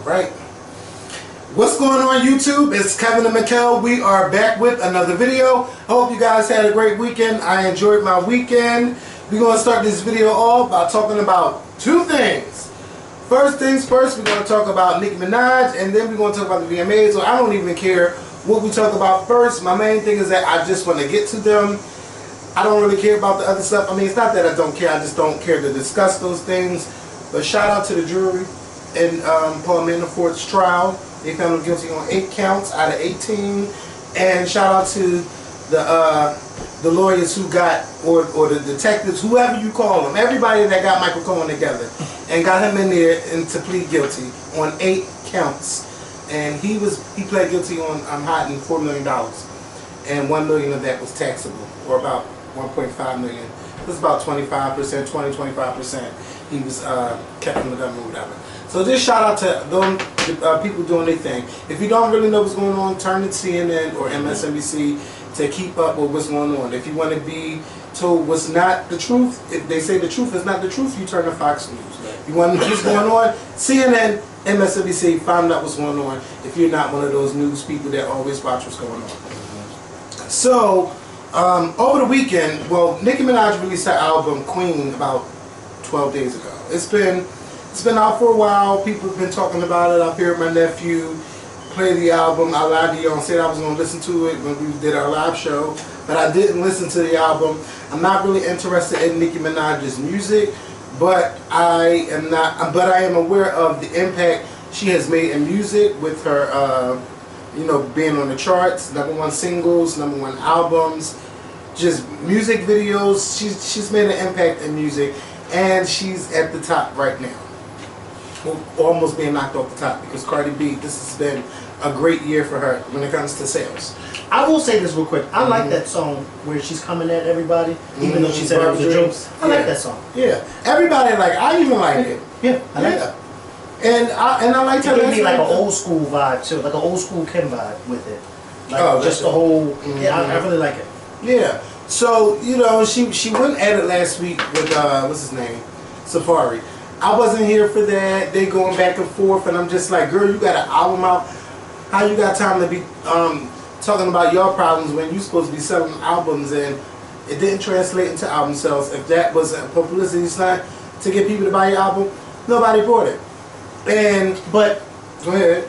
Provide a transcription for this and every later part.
Alright. What's going on YouTube? It's Kevin and Mikkel. We are back with another video. I hope you guys had a great weekend. I enjoyed my weekend. We're going to start this video off by talking about two things. First things first, we're going to talk about Nicki Minaj, and then we're going to talk about the VMAs. So I don't even care what we talk about first. My main thing is that I just want to get to them. I don't really care about the other stuff. I mean, it's not that I don't care. I just don't care to discuss those things. But shout out to the jury in Paul Manafort's trial. They found him guilty on 8 counts out of 18. And shout out to the lawyers who got, or the detectives, whoever you call them, everybody that got Michael Cohen together and got him in there and to plead guilty on 8 counts. And he pled guilty on hiding $4 million. And $1 million of that was taxable, or about 1.5 million. It was about 25%, 20-25%. He was kept in the government or whatever. So just shout out to them people doing their thing. If you don't really know what's going on, turn to CNN or MSNBC to keep up with what's going on. If you want to be told what's not the truth, if they say the truth is not the truth, you turn to Fox News. If you want to know what's going on, CNN, MSNBC, find out what's going on if you're not one of those news people that always watch what's going on. So, over the weekend, well, Nicki Minaj released her album Queen about 12 days ago. It's been out for a while. People have been talking about it. I've heard my nephew play the album. I lied to y'all and said I was going to listen to it when we did our live show, but I didn't listen to the album. I'm not really interested in Nicki Minaj's music, but I am aware of the impact she has made in music with her, you know, being on the charts, #1 singles, #1 albums, just music videos. She's made an impact in music, and she's at the top right now. Almost being knocked off the top because Cardi B, this has been a great year for her when it comes to sales. I will say this real quick. I like that song where she's coming at everybody, even though she said it was a joke. I like that song. Yeah, everybody like. I even like it. Yeah, I like it. And I like it. It gave me like an old school vibe too, like an old school Kim vibe with it. Like just the whole. Yeah, I really like it. Yeah. So you know, she went at it last week with what's his name, Safari. I wasn't here for that. They going back and forth, and I'm just like, girl, you got an album out. How you got time to be talking about your problems when you supposed to be selling albums and it didn't translate into album sales? If that was a publicity stunt to get people to buy your album, nobody bought it. But go ahead.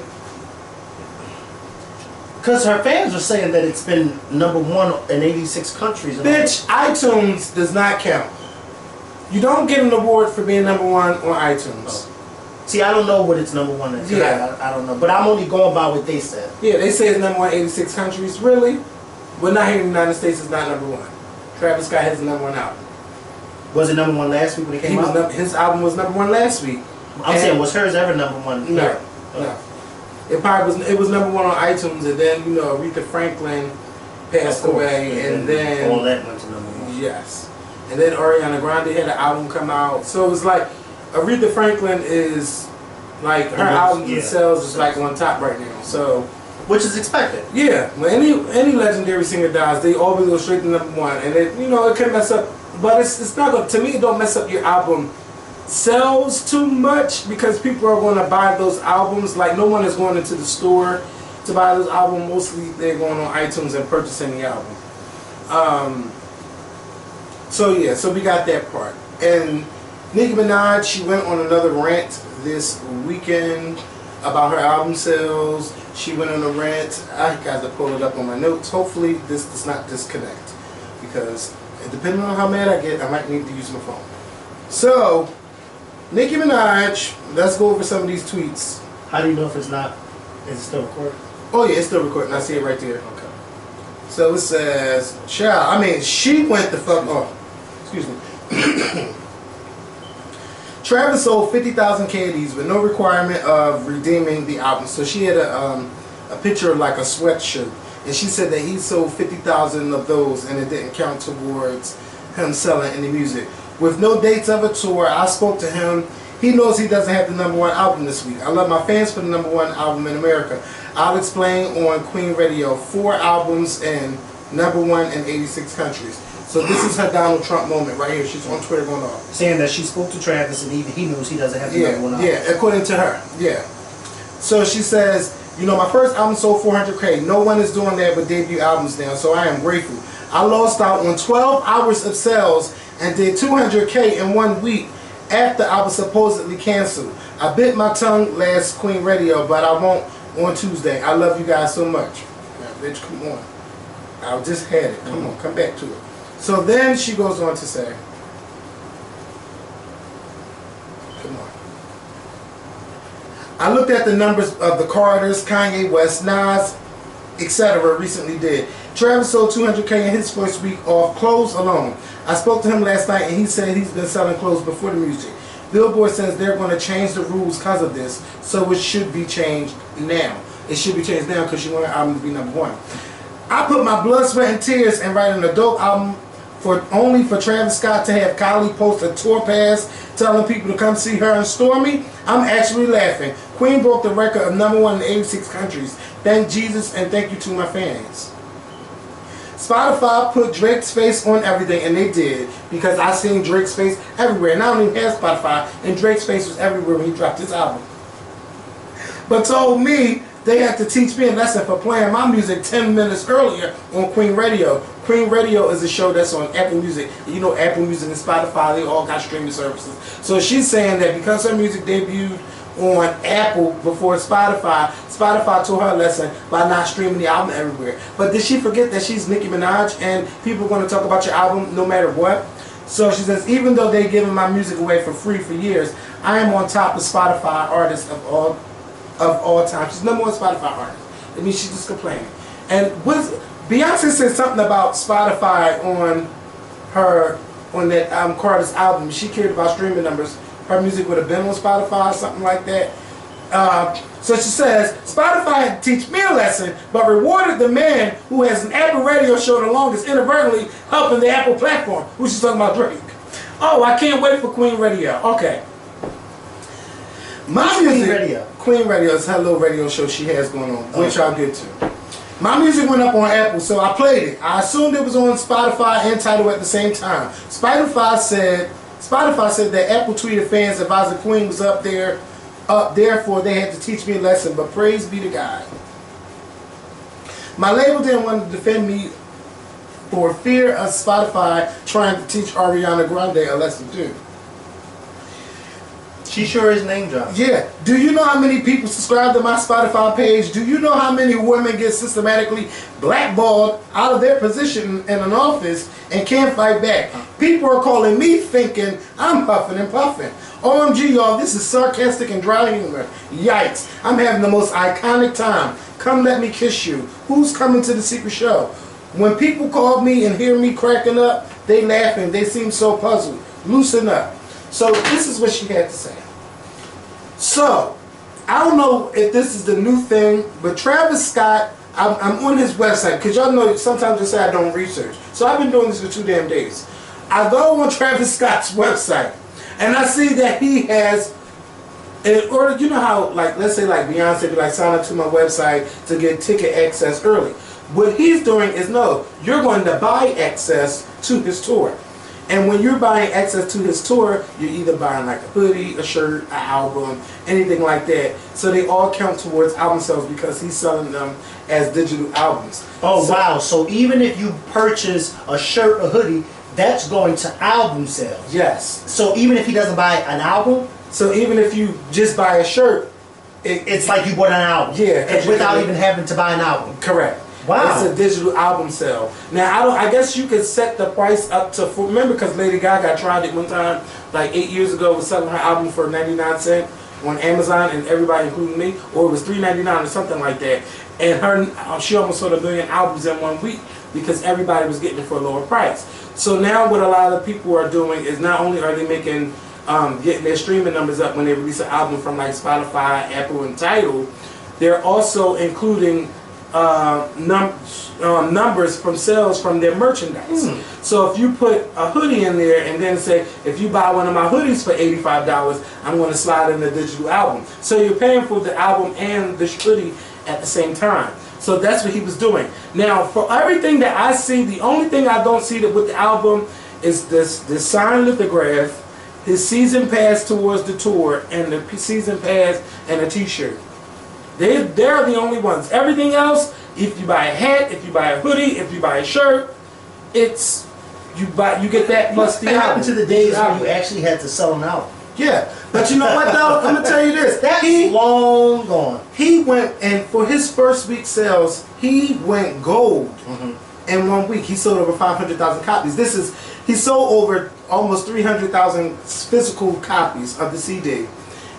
Because her fans are saying that it's been #1 in 86 countries. Bitch, iTunes does not count. You don't get an award for being #1 on iTunes. Oh. See, I don't know what it's #1 is. Yeah. I don't know. But I'm only going by what they said. Yeah, they say it's #1 in 86 countries. Really? Well, not here in the United States, it's not #1. Travis Scott has the #1 album. Was it #1 last week when it came out? His album was #1 last week. I'm saying, was hers ever #1? No. No. It probably was. It was #1 on iTunes, and then you know Aretha Franklin passed away, and then all that went to #1. Yes. And then Ariana Grande had an album come out. So it was like, Aretha Franklin is, like, her albums and sales is like on top right now. So, which is expected. Yeah. When any legendary singer dies, they always go straight to #1. And it, you know, it can mess up, but it's not going to me, it don't mess up your album sales too much because people are going to buy those albums. Like, no one is going into the store to buy those albums. Mostly they're going on iTunes and purchasing the album. So yeah, so we got that part. And Nicki Minaj, she went on another rant this weekend about her album sales. She went on a rant. I got to pull it up on my notes. Hopefully this does not disconnect because depending on how mad I get, I might need to use my phone. So, Nicki Minaj, let's go over some of these tweets. How do you know if it's not? Is it still recording? Oh yeah, it's still recording. I see it right there. Okay. So it says, child, I mean, she went the fuck off. Excuse me. Travis sold 50,000 candies with no requirement of redeeming the album. So she had a picture of like a sweatshirt, and she said that he sold 50,000 of those, and it didn't count towards him selling any music. With no dates of a tour, I spoke to him. He knows he doesn't have the #1 album this week. I love my fans for the #1 album in America. I'll explain on Queen Radio. 4 albums and #1 in 86 countries. So this is her Donald Trump moment right here. She's on Twitter going off. Saying that she spoke to Travis and he knows he doesn't have the #1 album. Yeah, according to her. Yeah. So she says, you know, my first album sold 400K. No one is doing that with debut albums now, so I am grateful. I lost out on 12 hours of sales and did 200K in 1 week after I was supposedly canceled. I bit my tongue last Queen Radio, but I won't on Tuesday. I love you guys so much. Now, bitch, come on. I just had it. Come on, come back to it. So then she goes on to say, come on. I looked at the numbers of the Carters, Kanye West, Nas, etc. recently did. Travis sold 200K in his first week off clothes alone. I spoke to him last night and he said he's been selling clothes before the music. Billboard says they're going to change the rules because of this, so it should be changed now. It should be changed now because you want your album to be #1. I put my blood, sweat, and tears in writing a dope album only for Travis Scott to have Kylie post a tour pass telling people to come see her and Stormy. I'm actually laughing. Queen broke the record of #1 in 86 countries. Thank Jesus and thank you to my fans. Spotify put Drake's face on everything, and they did, because I seen Drake's face everywhere. And I don't even have Spotify, and Drake's face was everywhere when he dropped his album. But told me they had to teach me a lesson for playing my music 10 minutes earlier on Queen Radio. Queen Radio is a show that's on Apple Music. You know, Apple Music and Spotify, they all got streaming services. So she's saying that because her music debuted on Apple before Spotify, Spotify taught her a lesson by not streaming the album everywhere. But did she forget that she's Nicki Minaj and people are going to talk about your album no matter what? So she says, even though they've given my music away for free for years, I am on top of Spotify artists of all time. She's #1 Spotify artist. I mean, she's just complaining. And Beyonce said something about Spotify on that Carter's album. She cared about streaming numbers. Her music would have been on Spotify or something like that. So she says, Spotify had to teach me a lesson, but rewarded the man who has an Apple radio show the longest, inadvertently helping the Apple platform. Who she's talking about? Drake. Oh, I can't wait for Queen Radio. Okay. My music, Queen Radio. Queen Radio is her little radio show she has going on, which I'll get to. My music went up on Apple, so I played it. I assumed it was on Spotify and Tidal at the same time. Spotify said that Apple tweeted fans advising Queen was up there, therefore they had to teach me a lesson, but praise be to God. My label didn't want to defend me for fear of Spotify trying to teach Ariana Grande a lesson too. She sure is name dropped. Yeah. Do you know how many people subscribe to my Spotify page? Do you know how many women get systematically blackballed out of their position in an office and can't fight back? People are calling me thinking I'm huffing and puffing. OMG, y'all, this is sarcastic and dry humor. Yikes. I'm having the most iconic time. Come let me kiss you. Who's coming to the secret show? When people call me and hear me cracking up, they laughing. They seem so puzzled. Loosen up. So this is what she had to say. So, I don't know if this is the new thing, but Travis Scott, I'm on his website, because y'all know sometimes they say I don't research. So I've been doing this for 2 damn days. I go on Travis Scott's website, and I see that he has, in order, you know how, like, let's say like Beyonce be like, sign up to my website to get ticket access early. What he's doing is, no, you're going to buy access to his tour. And when you're buying access to his tour, you're either buying like a hoodie, a shirt, an album, anything like that. So they all count towards album sales because he's selling them as digital albums. Oh, so, wow. So even if you purchase a shirt or hoodie, that's going to album sales? Yes. So even if he doesn't buy an album? So even if you just buy a shirt, it's like you bought an album. Yeah. Without even having to buy an album. Correct. Wow. It's a digital album sale. Now, I guess you could set the price up to, remember, because Lady Gaga tried it one time, like 8 years ago, was selling her album for 99 cents on Amazon, and everybody, including me, or it was $3.99 or something like that. And she almost sold 1 million albums in 1 week because everybody was getting it for a lower price. So now what a lot of people are doing is not only are they making, getting their streaming numbers up when they release an album from like Spotify, Apple, and Tidal, they're also including numbers from sales from their merchandise. So if you put a hoodie in there and then say, if you buy one of my hoodies for $85, I'm going to slide in the digital album. So you're paying for the album and the hoodie at the same time. So that's what he was doing. Now, for everything that I see, the only thing I don't see that with the album is this signed lithograph, his season pass towards the tour, and the season pass and a t-shirt. They're the only ones. Everything else, if you buy a hat, if you buy a hoodie, if you buy a shirt, it's you get that plus the What album. happened to the days when you actually had to sell them out? Yeah, but you know what though? I'm gonna tell you this. That's long gone. He went, and for his first week sales, he went gold. In 1 week. He sold over 500,000 copies. He sold over almost 300,000 physical copies of the CD.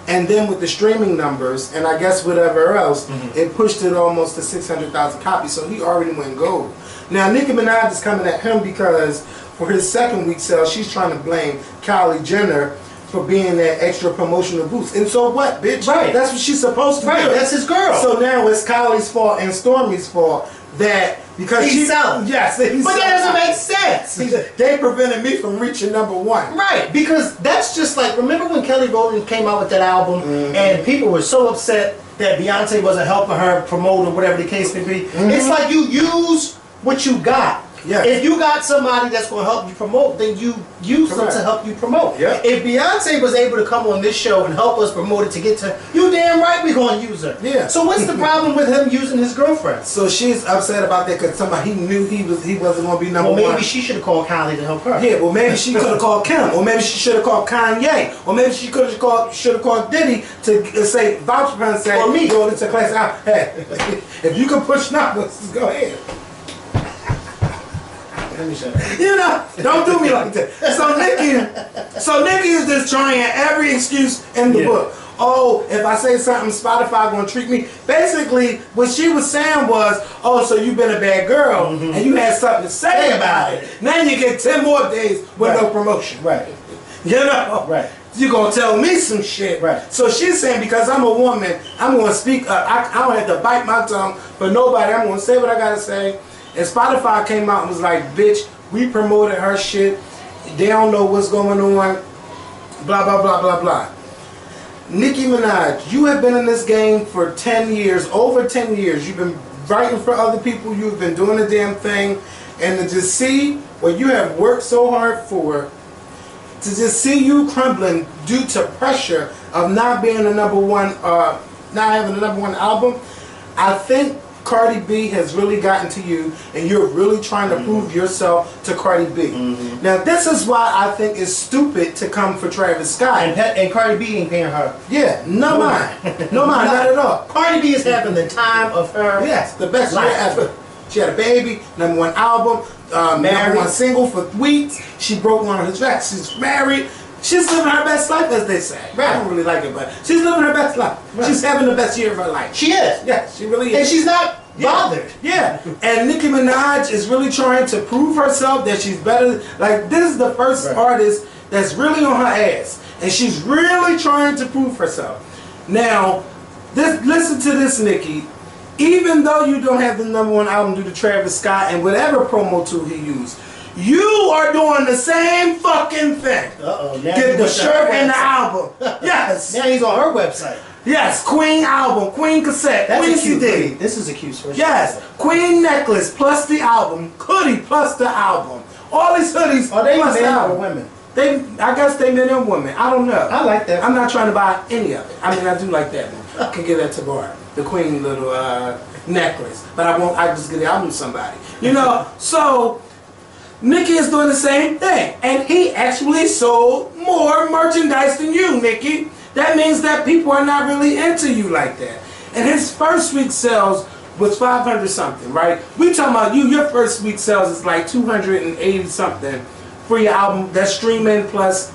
And then with the streaming numbers, and I guess whatever else, it pushed it almost to 600,000 copies. So he already went gold. Now Nicki Minaj is coming at him because for his second week sales, she's trying to blame Kylie Jenner for being that extra promotional boost. And so what, bitch? Right. That's what she's supposed to do. That's his girl. So now it's Kylie's fault and Stormi's fault that because He's selling. Yes, he's But selling. that doesn't make sense. They prevented me from reaching #1. Right, because that's just like, remember when Kelly Rowland came out with that album and people were so upset that Beyonce wasn't helping her promote or whatever the case may be? It's like you use what you got. Yeah. If you got somebody that's going to help you promote, then you use them to help you promote. Yeah. If Beyonce was able to come on this show and help us promote it to get to, you damn right we're going to use her. Yeah. So what's the problem with him using his girlfriend? So she's upset about that because somebody he knew he wasn't going to be number Well, one. maybe she should have called Kylie to help her. Yeah, well maybe she could have called Kim, or maybe she should have called Kanye, or maybe she should have called Diddy to say vouch for her and say, Or me. go to class out. Hey, if you can push numbers, go ahead. Let me shut up. You know, don't do me like that. So Nicki is just trying every excuse in the book. Oh, if I say something, Spotify gonna treat me. Basically, what she was saying was, oh, so you've been a bad girl and you had something to say about it. Now you get 10 more days with no promotion. Right. You know? Right. You're gonna tell me some shit. Right. So she's saying because I'm a woman, I'm gonna speak up. I don't have to bite my tongue for nobody. I'm gonna say what I gotta say. And Spotify came out and was like, bitch, we promoted her shit. They don't know what's going on. Blah, blah, blah, blah, blah. Nicki Minaj, you have been in this game for 10 years, over 10 years. You've been writing for other people. You've been doing the damn thing. And to just see what you have worked so hard for, to just see you crumbling due to pressure of not being a #1, not having a #1 album, I think Cardi B has really gotten to you, and you're really trying to prove yourself to Cardi B. Now, this is why I think it's stupid to come for Travis Scott. And Cardi B ain't paying her. Yeah, no mind. No mind, not at all. Cardi B is having the time of her Yes, the best year life. ever. She had a baby, #1 album, #1 single for weeks. She broke one of her tracks. She's married. She's living her best life, as they say. Right. I don't really like it, but she's living her best life. Right. She's having the best year of her life. She is. Yeah, she really is. And she's not bothered. Yeah, and Nicki Minaj is really trying to prove herself that she's better. Like, this is the first artist that's really on her ass, and she's really trying to prove herself. Now, listen to this, Nicki. Even though you don't have the #1 album due to Travis Scott and whatever promo tool he used, you are doing the same fucking thing. Uh-oh. Now Get the he's on shirt her and the website. album. Yes. Now he's on her website. Yes, Queen album, Queen cassette, That's Queen a cute CD. hoodie. This is a cute sweatshirt. Yes, Queen necklace plus the album, hoodie plus the album. All these hoodies Are they plus the men or album. women? I guess they men and women. I don't know. I like that. I'm not trying to buy any of it. I mean, I do like that one. I can give that to Bart, the Queen little necklace. But I won't. I just get the album to somebody. You know. So Nicki is doing the same thing, and he actually sold more merchandise than you, Nicki. That means that people are not really into you like that. And his first week sales was 500 something, right? We talking about you. Your first week sales is like 280 something for your album. That's streaming plus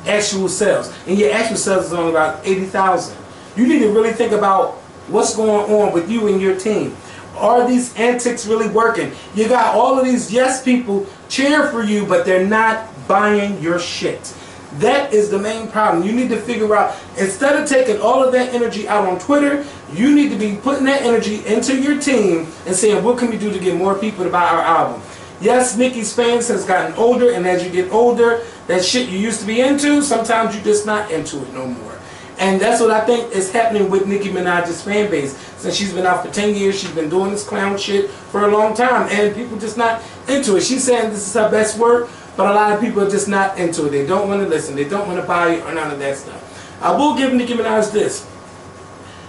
actual sales, and your actual sales is only about 80,000. You need to really think about what's going on with you and your team. Are these antics really working? You got all of these yes people cheer for you, but they're not buying your shit. That is the main problem. You need to figure out, instead of taking all of that energy out on Twitter, you need to be putting that energy into your team and saying, what can we do to get more people to buy our album? Yes, Nicki's fans has gotten older, and as you get older, that shit you used to be into, sometimes you're just not into it no more. And that's what I think is happening with Nicki Minaj's fan base. Since she's been out for 10 years, she's been doing this clown shit for a long time, and people just not into it. She's saying this is her best work, but a lot of people are just not into it. They don't want to listen. They don't want to buy it or none of that stuff. I will give Nicki Minaj this.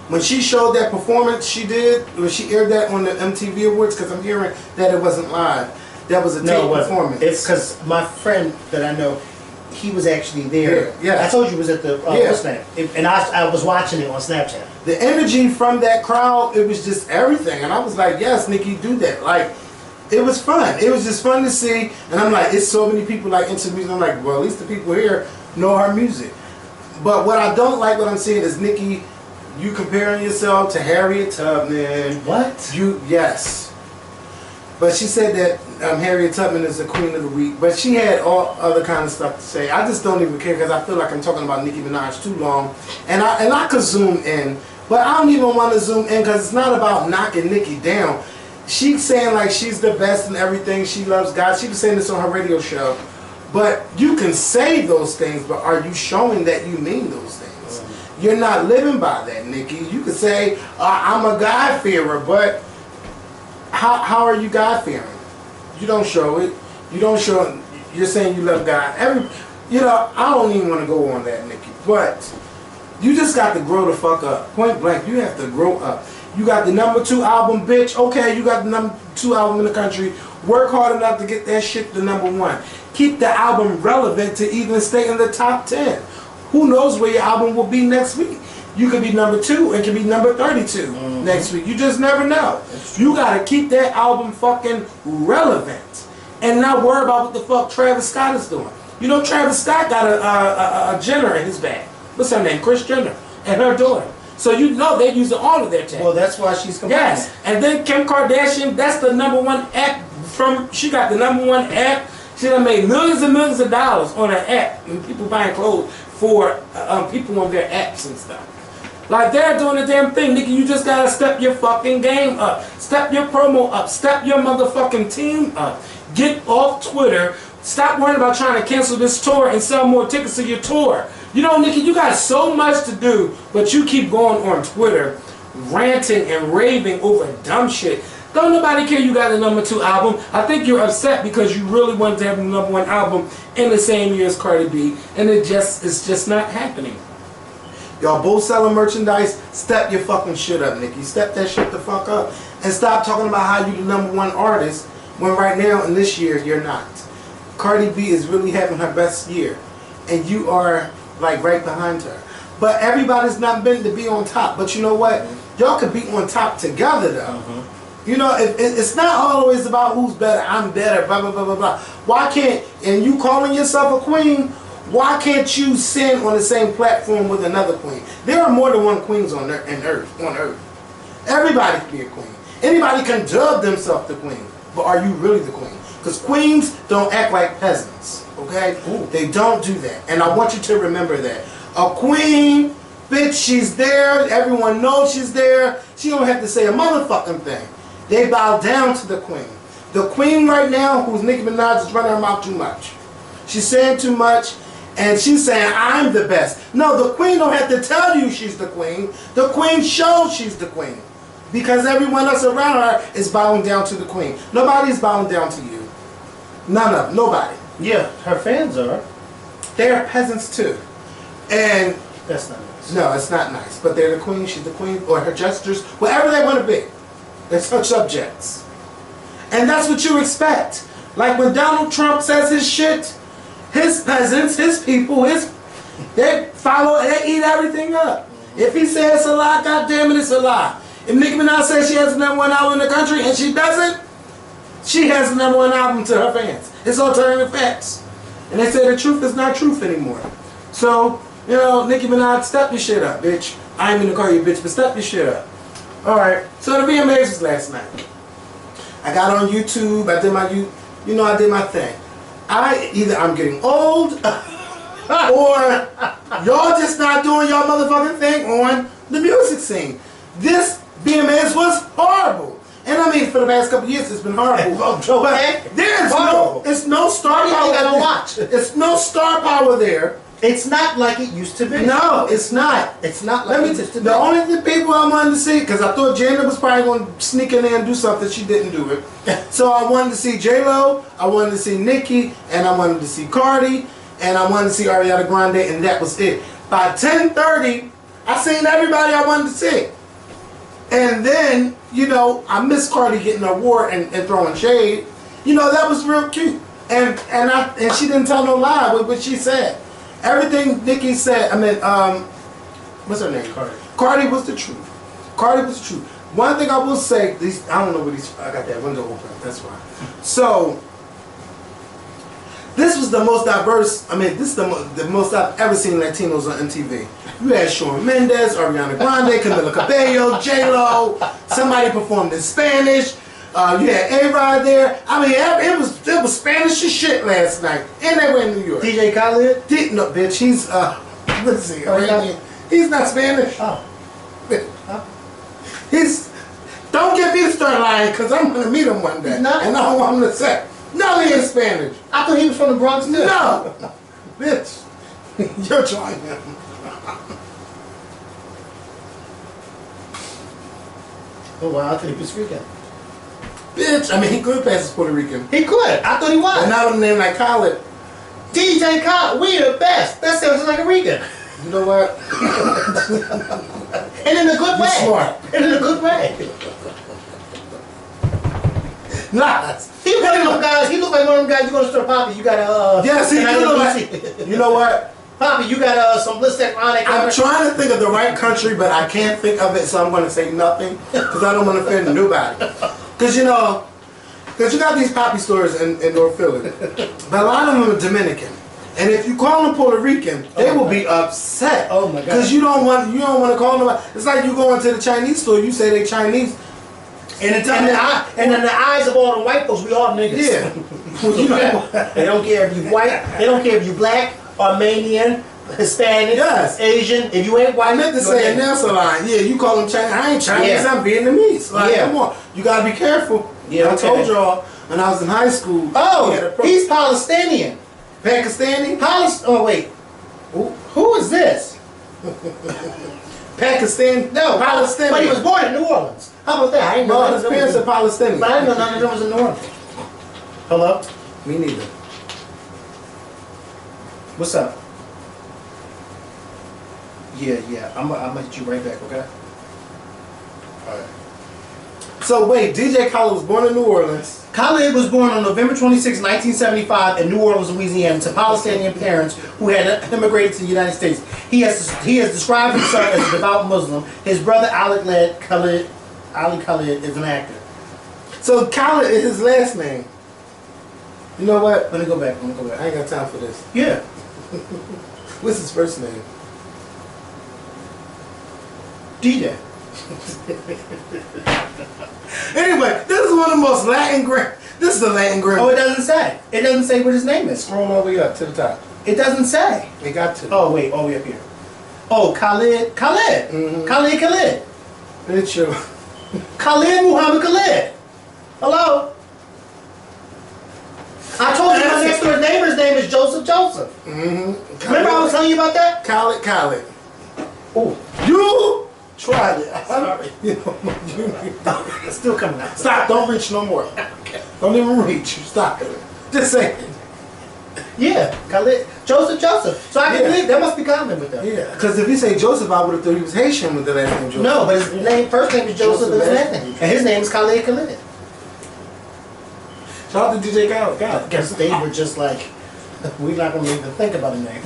when she showed that performance she did, when she aired that on the MTV Awards, because I'm hearing that it wasn't live. That was a tape performance. It's because my friend that I know, he was actually there. Yeah. I told you it was at the what's name? And I was watching it on Snapchat. The energy from that crowd, it was just everything. And I was like, yes, Nicki, do that. Like, it was fun. It was just fun to see. And I'm like, it's so many people like into music. I'm like, well, at least the people here know her music. But what I don't like, what I'm seeing is Nicki, you comparing yourself to Harriet Tubman. What? Yes. But she said that Harriet Tubman is the queen of the week. But she had all other kind of stuff to say. I just don't even care because I feel like I'm talking about Nicki Minaj too long. And I could zoom in. But I don't even want to zoom in because it's not about knocking Nicki down. She's saying like she's the best in everything. She loves God. She was saying this on her radio show. But you can say those things, but are you showing that you mean those things? You're not living by that, Nicki. You could say, I'm a God-fearer, but how are you God-fearing? You don't show it. You don't show, you're saying you love God. I don't even want to go on that, Nicki. But you just got to grow the fuck up. Point blank, you have to grow up. You got the #2 album, bitch. Okay, you got the #2 album in the country. Work hard enough to get that shit to #1. Keep the album relevant to even stay in the top 10. Who knows where your album will be next week? You could be #2 and could be number 32 next week. You just never know. You gotta keep that album fucking relevant and not worry about what the fuck Travis Scott is doing. You know Travis Scott got a Jenner in his bag. What's her name? Kris Jenner and her daughter. So you know they're using all of their tech. Well, that's why she's complaining. Yes, and then Kim Kardashian, that's the #1 app she got the #1 app. She done made millions and millions of dollars on her app and people buying clothes for people on their apps and stuff. Like they're doing the damn thing, Nicki. You just gotta step your fucking game up. Step your promo up. Step your motherfucking team up. Get off Twitter. Stop worrying about trying to cancel this tour and sell more tickets to your tour. You know, Nicki, you got so much to do, but you keep going on Twitter, ranting and raving over dumb shit. Don't nobody care you got the #2 album. I think you're upset because you really wanted to have the #1 album in the same year as Cardi B, and it's just not happening. Y'all both selling merchandise. Step your fucking shit up, Nicki. Step that shit the fuck up, and stop talking about how you the #1 artist when right now in this year you're not. Cardi B is really having her best year, and you are like right behind her. But everybody's not meant to be on top. But you know what? Y'all could be on top together though. You know, it's not always about who's better. I'm better, blah, blah, blah, blah, blah. Why can't, and you calling yourself a queen, why can't you sing on the same platform with another queen? There are more than one queens on earth. Everybody can be a queen. Anybody can dub themselves the queen. But are you really the queen? Because queens don't act like peasants, okay? They don't do that. And I want you to remember that. A queen, bitch, she's there. Everyone knows she's there. She don't have to say a motherfucking thing. They bow down to the queen. The queen right now, who's Nicki Minaj, is running her mouth too much. She's saying too much, and she's saying, I'm the best. No, the queen don't have to tell you she's the queen. The queen shows she's the queen. Because everyone else around her is bowing down to the queen. Nobody's bowing down to you. None of them. Nobody. Yeah, her fans are. They're peasants too. And That's not nice. no, it's not nice. But they're the queen, she's the queen, or her gestures, whatever they want to be. They're such subjects. And that's what you expect. Like when Donald Trump says his shit, his peasants, his people, they follow, they eat everything up. If he says it's a lie, goddamn it, it's a lie. If Nicki Minaj says she has the #1 album in the country and she doesn't, she has the #1 album to her fans. It's alternative facts. And they say the truth is not truth anymore. So, you know, Nicki Minaj, step your shit up, bitch. I ain't gonna call you a bitch, but step your shit up. Alright, so the VMAs was last night. I got on YouTube, I did my thing. Either I'm getting old, or y'all just not doing y'all motherfucking thing on the music scene. This VMAs was horrible. And I mean, for the past couple of years, it's been horrible. It's no star power. It's no star power there. It's not like it used to be. No, it's not. It's not like it used to be. The only people I wanted to see, because I thought Janet was probably going to sneak in there and do something, she didn't do it. So I wanted to see J-Lo, I wanted to see Nicki, and I wanted to see Cardi, and I wanted to see Ariana Grande, and that was it. By 10:30, I seen everybody I wanted to see. And then, you know, I missed Cardi getting an award and throwing shade. You know, that was real cute. And she didn't tell no lie with what she said. Everything Nicki said, I mean, what's her name? Cardi. Cardi was the truth. Cardi was the truth. One thing I will say, these, I don't know what these, I got that window open, that's why. So, this was the most diverse, I mean, this is the most I've ever seen Latinos on MTV. You had Shawn Mendes, Ariana Grande, Camila Cabello, J-Lo, somebody performed in Spanish, you had A-Rod there. I mean, it was Spanish as shit last night, and they were in New York. DJ Khaled? No, bitch, he's, let's see, Oh, he's not Spanish. Oh. He's, don't get me to start lying, because I'm going to meet him one day. He's not? And I don't want him to say, no, he ain't Spanish. I thought he was from the Bronx too. No! Bitch, you're trying him. Oh wow, I thought he was Rican. Bitch, I mean, he could pass as Puerto Rican. He could. I thought he was. And not with a name like Khaled. DJ Khaled, we the best. That sounds like a Rican. You know what? And in a good way. You're smart. And in a good way. Nah. He one of them guys. He look like one of them guys. You gonna start Poppy? You got Yes, he do look like. You know what? Poppy, you got some lipstick on that. I'm trying to think of the right country, but I can't think of it, so I'm going to say nothing because I don't want to offend nobody. Because you know, because you got these poppy stores in North Philly, but a lot of them are Dominican, and if you call them Puerto Rican, they will be upset. Oh my God! Because you don't want to call them. It's like you go into the Chinese store, you say they Chinese, and in the eyes of all the white folks, we all niggas. Yeah. You know, they don't care if you white. They don't care if you black, Armenian, Hispanic, yes. Asian. If you ain't white, I meant to say a nail salon. Yeah, you call them Chinese. I ain't Chinese. Yeah. I'm Vietnamese. Like, Yeah. come on, you gotta be careful. Yeah, I okay. told y'all when I was in high school. Oh, he's Palestinian. Pakistani. Oh wait, who is this? Pakistan. No, Palestinian. But he was born in New Orleans. How about that? I didn't know No, none his of them parents was are Palestinian. But I didn't know none of them was in New Orleans. Hello? Me neither. What's up? Yeah. I'm gonna hit you right back, okay? Alright. So wait, DJ Khaled was born in New Orleans. Khaled was born on November 26, 1975 in New Orleans, Louisiana to Palestinian parents who had immigrated to the United States. He has described himself as a devout Muslim. His brother Ali Khaled is an actor. So Khaled is his last name. You know what? Let me go back. I ain't got time for this. Yeah. What's his first name? DJ. Anyway, this is one of the most Latin This is the Latin grammar. Oh, it doesn't say. It doesn't say what his name is. Scroll all the way up to the top. It doesn't say. It got to. Oh, wait. All the way up here. Oh, Khaled. Mm-hmm. Khaled. It's your. Khaled Muhammad Khaled. Hello? I told you my next door neighbor's name is Joseph. Mm-hmm. Remember I was telling you about that? Khaled. Oh. You tried it. Sorry. It's still coming out. Stop. Don't reach no more. Okay. Don't even reach. Stop it. Just say it. Yeah, Khaled. Joseph. So I can believe that must be common with them. Yeah. Because if you say Joseph, I would have thought he was Haitian with the last name Joseph. No, but his first name is Joseph and his last name. And his name is Khaled. Shout out to DJ Khaled. I guess they were just like, we're not going to even think about a name.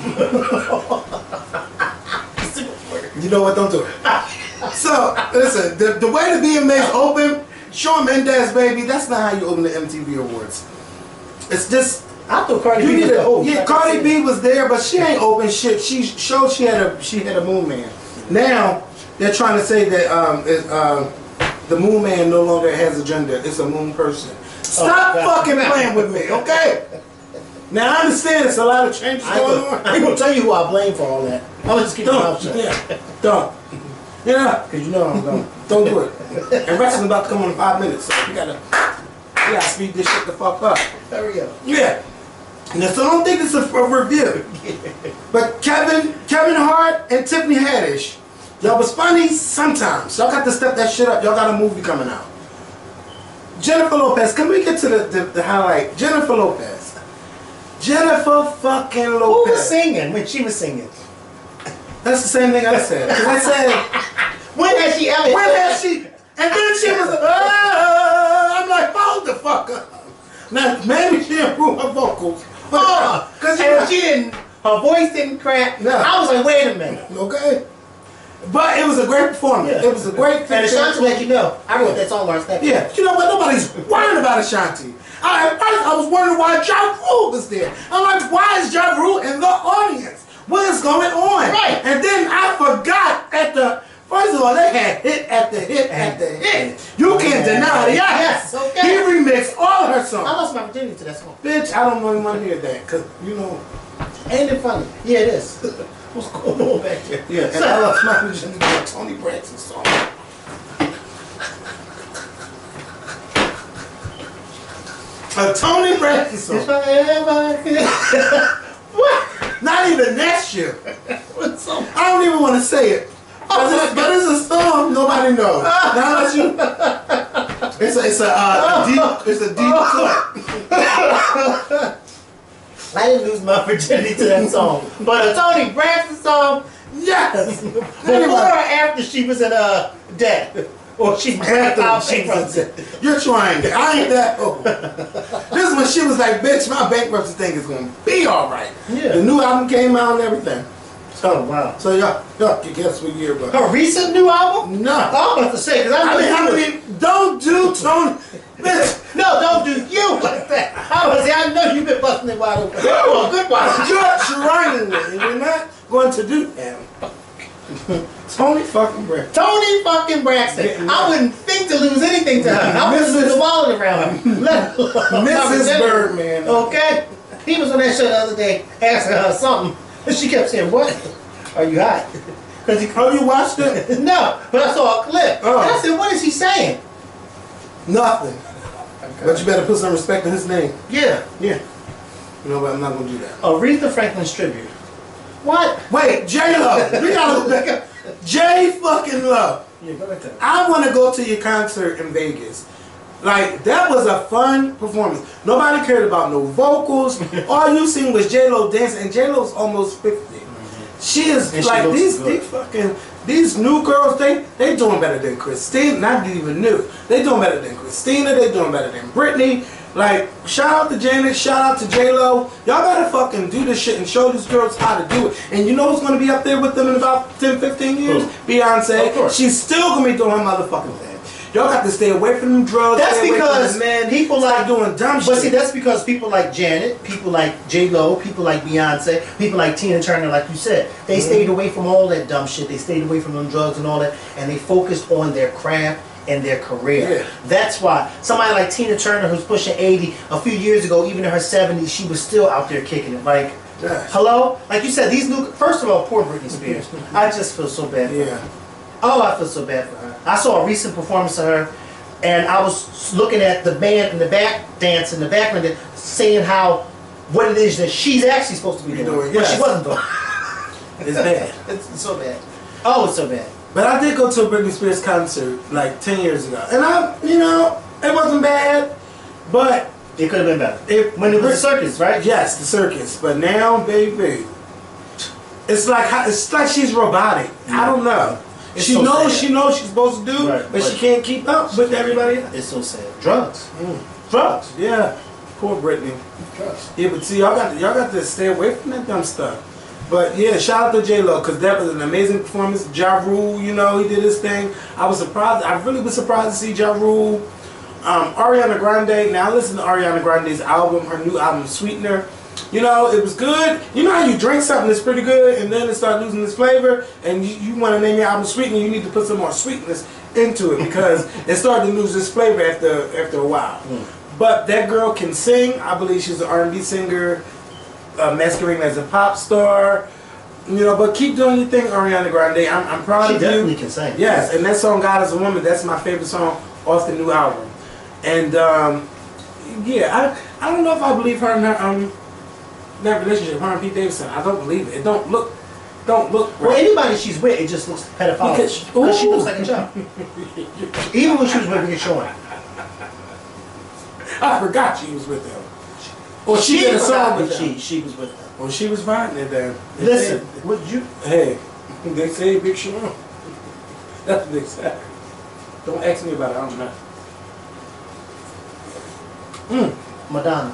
You know what? Don't do it. So, listen, the way the VMAs open, Shawn Mendes, baby, that's not how you open the MTV Awards. It's just, I thought Cardi you B need was to, the host. yeah, Cardi B was there, but she ain't open shit. She showed she had a moon man. Now, they're trying to say that the moon man no longer has a gender. It's a moon person. Stop fucking playing with me, okay? Now, I understand there's a lot of changes going on. I ain't going to tell you who I blame for all that. I'm going to just keep my mouth shut. Yeah, don't. Yeah, Because you know I'm going. don't do it. And wrestling's about to come on in 5 minutes, so we gotta speed this shit the fuck up. There we go. Yeah. Now, so don't think this is a review. But Kevin Hart and Tiffany Haddish, y'all was funny sometimes. Y'all got to step that shit up. Y'all got a movie coming out. Jennifer Lopez, can we get to the highlight? Jennifer Lopez. Jennifer fucking Lopez. Who was singing when she was singing? That's the same thing I said. 'Cause I said, when has she ever? when has she? And then she was like, I'm like, hold the fuck up. Now, maybe she improved her vocals. Because she didn't, her voice didn't crack. No. I was like, wait a minute. Okay. But it was a great performance. Yeah. It was a great thing. And Ashanti let you know, I wrote that song last night. Yeah, you know what? Nobody's worrying about Ashanti. At first, I was wondering why Ja Rule was there. I'm like, why is Ja Rule in the audience? What is going on? Right. And then I forgot at the. First of all, they had hit after hit after hit. You can't deny it. Yes, okay. He remixed all her I songs. lost my virginity to that song. Bitch, I don't even want to hear that. Because, you know. Ain't it funny? Yeah, it is. What's going on back there? Yeah, and I lost my virginity to a Tony Braxton song. A Tony Braxton song. If I ever could. What? Not even next year. What song? I don't even want to say it. But it's a song nobody knows. Now that you, it's a deep cut. I didn't lose my virginity to that song. But a Tony Braxton song, Yes. before or after she was in debt? Or she dragged out bankruptcy? You're trying it. I ain't that old. This is when she was like, bitch, my bankruptcy thing is gonna be alright. Yeah. The new album came out and everything. Oh, wow. So y'all can guess what year, but Her recent new album? no. I'm about to say, because I mean, don't do Tony. Bitch, no, don't do you like that. I was say, I know you've been busting it wide open for a good while. you're trying it, and you're not going to do that. Tony fucking Braxton. Tony fucking Braxton. I wouldn't think to lose anything to her. I wouldn't lose a wallet around her. Mrs. Birdman. Okay? He was on that show the other day asking her something. And she kept saying, what? Are you hot? Cause Oh, you watched it? no, but I saw a clip. Oh. And I said, what is he saying? Nothing. But you better put some respect in his name. Yeah. Yeah. You know what? I'm not going to do that. Aretha Franklin's tribute. What? Wait, J-Lo. We got to go back up. J fucking Lo. Yeah, go back to that. I want to go to your concert in Vegas. Like, that was a fun performance. Nobody cared about no vocals. All you seen was J-Lo dancing, and J-Lo's almost 50. She is And she like, looks these new girls, they doing better than Christina. Not even new. They doing better than Christina. They doing better than Britney. Like, shout out to Janet, shout out to J-Lo. Y'all better fucking do this shit and show these girls how to do it. And you know who's gonna be up there with them in about 10, 15 years? Who? Beyonce. Of course. She's still gonna be doing her motherfucking thing. Y'all got to stay away from them drugs. That's stay away because from the men. people Stop like doing dumb shit. But see, that's because people like Janet, people like J-Lo, people like Beyonce, people like Tina Turner, like you said, they stayed away from all that dumb shit. They stayed away from them drugs and all that, and they focused on their craft and their career. Yeah. That's why somebody like Tina Turner, who's pushing 80, a few years ago, even in her 70s, she was still out there kicking it. Like, Yes. hello? Like you said, these new. First of all, poor Britney Spears. I just feel so bad for her. Yeah. Oh, I feel so bad for her. I saw a recent performance of her, and I was looking at the band in the back dance in the background, saying how what it is that she's actually supposed to be doing, but yes. she wasn't doing. It's bad. It's so bad. Oh, it's so bad. But I did go to a Britney Spears concert like 10 years ago. And it wasn't bad, but It could have been better. when It was a circus, right? Yes, the circus. But now, baby, it's like she's robotic. I don't know. It's She so knows sad. she knows she's supposed to do, Right, but she but- can't keep up with everybody else. It's so sad. Drugs. Drugs, yeah. Poor Britney. Drugs. Yeah, but see, y'all got to stay away from that dumb stuff. But yeah, shout out to J-Lo, because that was an amazing performance. Ja Rule, he did his thing. I was surprised. I really was surprised to see Ja Rule. Ariana Grande. Now listen to Ariana Grande's album, her new album, Sweetener. It was good. You know how you drink something that's pretty good and then it starts losing its flavor, and you want to name your album Sweetener, you need to put some more sweetness into it because it started to lose its flavor after a while. But that girl can sing. I believe she's an R&B singer, masquerading as a pop star. But keep doing your thing, Ariana Grande. I'm proud of you. She definitely can sing. Yes, and that song "God Is a Woman," that's my favorite song off the new album. And yeah, I don't know if I believe her and her that relationship, her and Pete Davidson. I don't believe it. It don't look Well, right. anybody she's with, it just looks pedophile. Because she looks like a child. Even when she was with Rick Showing. I forgot she was with them. Or she did a song with them. She was with them. Well, she was fine then. Listen, would you? Hey, They say Big Sean. That's what they say. Don't ask me about it. I don't know. Madonna.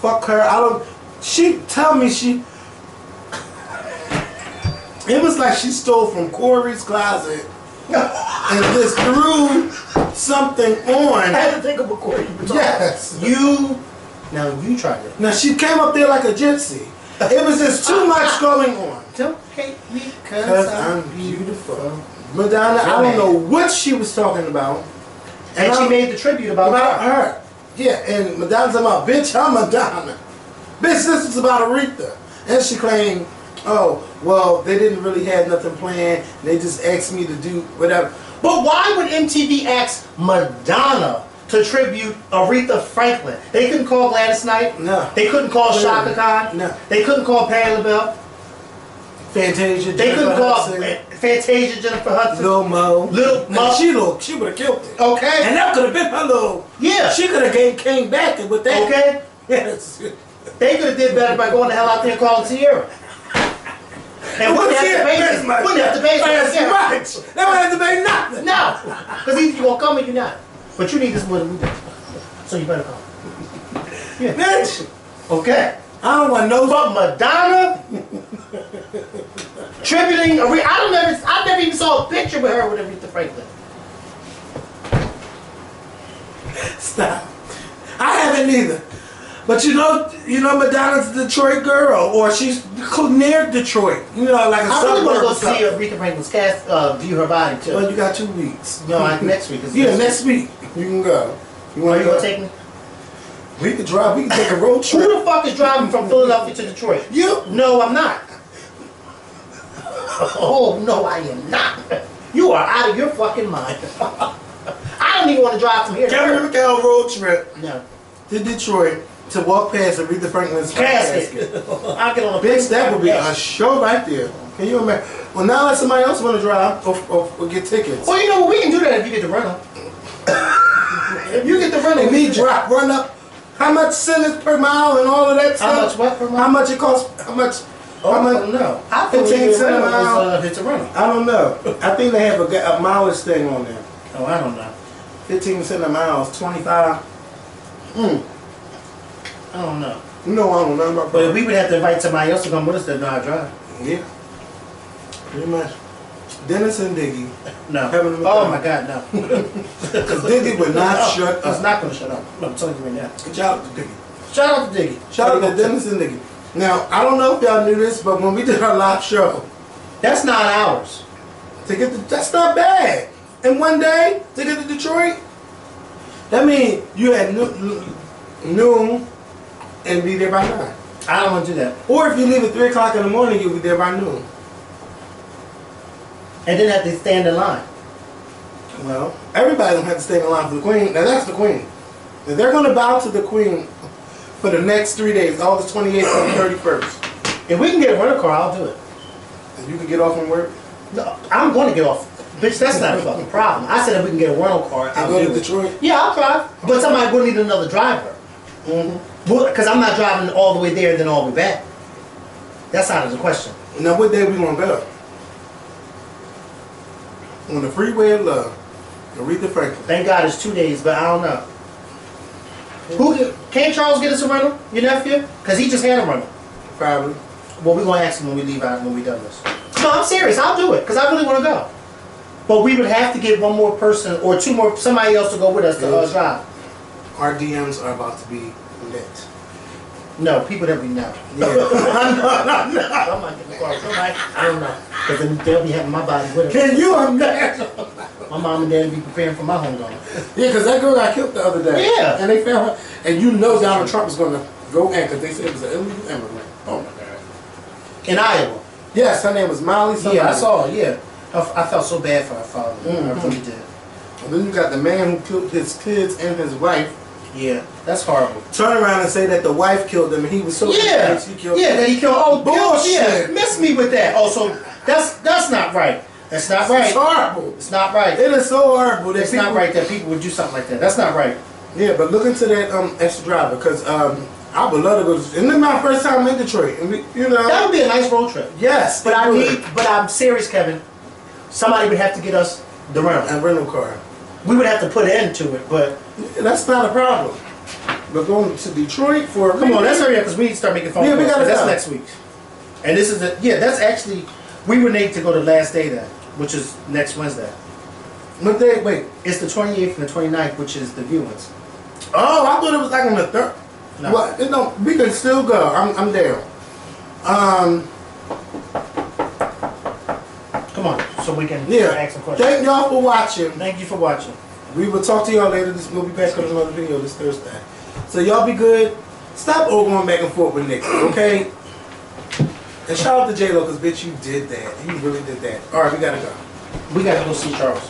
Fuck her. I don't. She tell me she. It was like she stole from Corey's closet and just threw something I on. had to think of a Corey. Yes. Now you tried it. Now she came up there like a gypsy. It was just too much going on. Don't hate me Because I'm beautiful. Madonna, I don't know what she was talking about. And she made the tribute about her. her. Yeah, and Madonna's about, bitch, I'm Madonna. Bitch, this is about Aretha. And she claimed, oh, well, they didn't really have nothing planned. They just asked me to do whatever. But why would MTV ask Madonna to tribute Aretha Franklin? They couldn't call Gladys Knight. No. They couldn't call Shaka Khan. No. They couldn't call Patti LaBelle. Fantasia, They couldn't Jennifer call Hudson, Fantasia Jennifer Hudson. Lil Mo. Lil Mo. And she would have killed it. Okay. And that could have been her little. Yeah. She could have came back with that. Okay. Yes. They could have did better by going the hell out there and calling Sierra. And wouldn't have to pay this. Wouldn't have to pay this. That's right. They wouldn't have to pay nothing. No. Because either you gonna come or you're not. But you need this more than we do. So you better come. Yeah. Bitch. Okay. I don't want no. But Madonna tributing Aretha. I never even saw a picture with her with Aretha Franklin. Stop. I haven't either. But you know Madonna's a Detroit girl, or she's near Detroit. You know, like a I really want to go suburb. see Aretha Franklin's cast, view her body too. Well, you got 2 weeks. No, next week. Yeah, next week you can go. You Are want you to gonna go? take me? We could drive. We can take a road trip. Who the fuck is driving from Philadelphia to Detroit? You. No, I'm not. Oh no, I am not. You are out of your fucking mind. I don't even want to drive from here to Kevin there. McHale road trip No. to Detroit to walk past Aretha Franklin's Casket. I'll get on a Bitch, that would be Yeah. a show right there. Can you imagine? Well, now let somebody else want to drive or get tickets. Well, you know what? We can do that if you get the rental. If you get the rental, And we me can do that. drop, run up. How much cents per mile and all of that stuff? How much what per mile? How much it costs? How much? Oh, how I much? don't know. I thought 15 you cents a rental mile. was, it's a rental. I don't know. I think they have a mileage thing on there. Oh, I don't know. 15 cents a mile is 25. I don't know. No, I don't know. But we would have to invite somebody else to come with us that know how to drive. Yeah. Pretty much. Dennis and Diggy. No. Having them Oh come. my God, no. Because Diggy would not shut He's up. not going to shut up. No, I'm telling you right now. Shout out to Diggy. Shout out to Diggy. Shout out to Dennis and Diggy. Now, I don't know if y'all knew this, but when we did our live show, That's not ours. that's not bad. And one day, to get to Detroit, that means you had noon and be there by 9. I don't want to do that. Or if you leave at 3 o'clock in the morning, you'll be there by noon. And then have to stand in line. Well, everybody don't have to stay in line for the Queen. Now that's the Queen. Now, they're going to bow to the Queen for the next 3 days, August 28th and 31st. If we can get a rental car, I'll do it. And you can get off from work No, I'm going to get off. Bitch, that's not a fucking problem. I said if we can get a rental car, and I'll go do to it. Detroit. Yeah, I'll drive. But somebody will need another driver. Because I'm not driving all the way there and then all the way back. That's out of the question. Now, what day we going to go? On the freeway of love. Aretha Franklin. Thank God it's 2 days, but I don't know. Can't Charles get us a rental? Your nephew? Because he just had a rental. Probably. Well, we're going to ask him when we leave out when we done this. No, I'm serious. I'll do it because I really want to go. But we would have to get one more person or two more, somebody else to go with us to Yes. drive. Our DMs are about to be lit. No, people that we know. Yeah. I'm not getting the car. Somebody, I don't know. Because then they'll be having my body with them. Can you imagine? My mom and dad will be preparing for my homecoming. Yeah, because that girl got killed the other day. Yeah. And they found her. And you know Donald Trump is going to go in because they said it was an illegal immigrant. Oh, my God. In Iowa. Yes, her name was Molly somebody. Yeah, I saw it, yeah. I felt so bad for her father. I really did. And then you got the man who killed his kids and his wife. Yeah, that's horrible. Turn around and say that the wife killed him and he was so Yeah, convinced he killed yeah, him. that he killed. Oh, Bullshit. Yeah, miss me with that. Oh, so that's not right. That's not It's right. horrible. It's not right. It is so horrible that It's not right that people would do something like that. That's not right. Yeah, but look into that extra driver because I would love to go. And this is my first time in Detroit, and you know. That would be a nice road trip. Yes, But it would. but I'm serious, Kevin. Somebody would have to get us the rental. A rental car. We would have to put into it, but That's not a problem. But going to Detroit for a come on, let's hurry up because we need to start making phone Yeah, calls. we gotta 'cause that's go. next week. And this is that's actually, we would need to go the last day then, which is next Wednesday. What day? Wait. It's the 28th and the 29th, which is the viewings. Oh, I thought it was like on the 3rd. No. Well, no, we can still go. I'm there. Come on, so we can Yeah. ask some questions. Thank y'all for watching. Thank you for watching. We will talk to y'all later. We'll be back on another video this Thursday. So y'all be good. Stop going back and forth with Nick, okay? And shout out to J-Lo, because bitch, you did that. You really did that. All right, we gotta go. We gotta go see Charles.